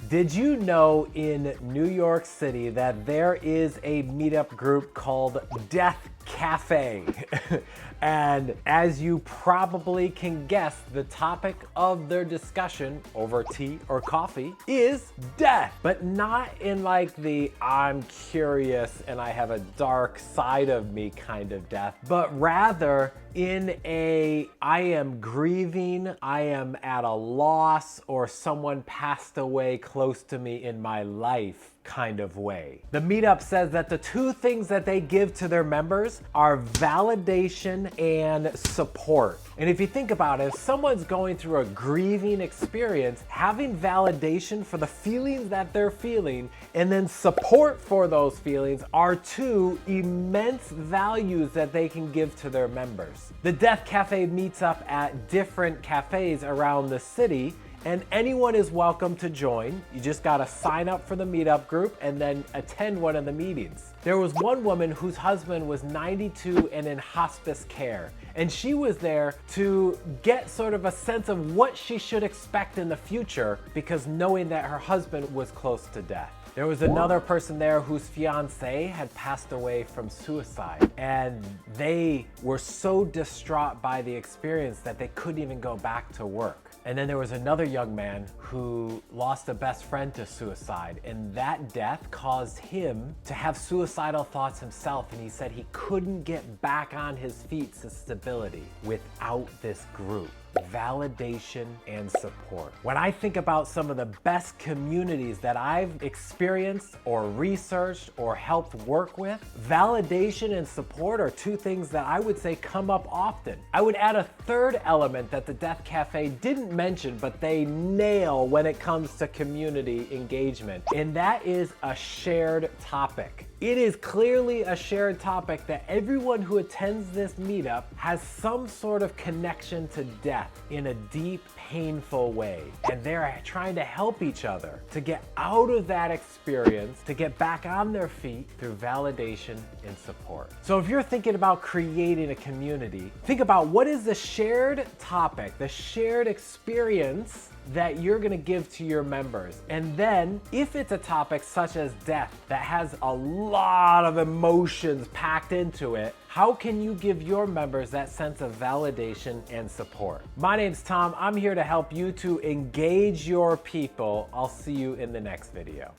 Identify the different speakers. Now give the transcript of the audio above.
Speaker 1: Did you know in New York City that there is a meetup group called Death Cafe? And as you probably can guess, the topic of their discussion over tea or coffee is death, but not in like the I'm curious and I have a dark side of me kind of death, but rather in a I am grieving, I am at a loss, or someone passed away close to me in my life kind of way. The meetup says that the two things that they give to their members are validation and support. And if you think about it, if someone's going through a grieving experience, having validation for the feelings that they're feeling and then support for those feelings are two immense values that they can give to their members. The Death Cafe meets up at different cafes around the city, and anyone is welcome to join. You just gotta sign up for the meetup group and then attend one of the meetings. There was one woman whose husband was 92 and in hospice care, and she was there to get sort of a sense of what she should expect in the future, because knowing that her husband was close to death. There was another person there whose fiance had passed away from suicide, and they were so distraught by the experience that they couldn't even go back to work. And then there was another young man who lost a best friend to suicide, and that death caused him to have suicidal thoughts himself, and he said he couldn't get back on his feet to stability without this group. Validation and support. When I think about some of the best communities that I've experienced or researched or helped work with, validation and support are two things that I would say come up often. I would add a third element that the Death Cafe didn't mention, but they nail when it comes to community engagement, and that is a shared topic. It is clearly a shared topic that everyone who attends this meetup has some sort of connection to death in a deep, painful way. And they're trying to help each other to get out of that experience, to get back on their feet through validation and support. So if you're thinking about creating a community, think about what is the shared topic, the shared experience that you're gonna give to your members. And then if it's a topic such as death that has a lot of emotions packed into it, how can you give your members that sense of validation and support? My name's Tom. I'm here to help you to engage your people. I'll see you in the next video.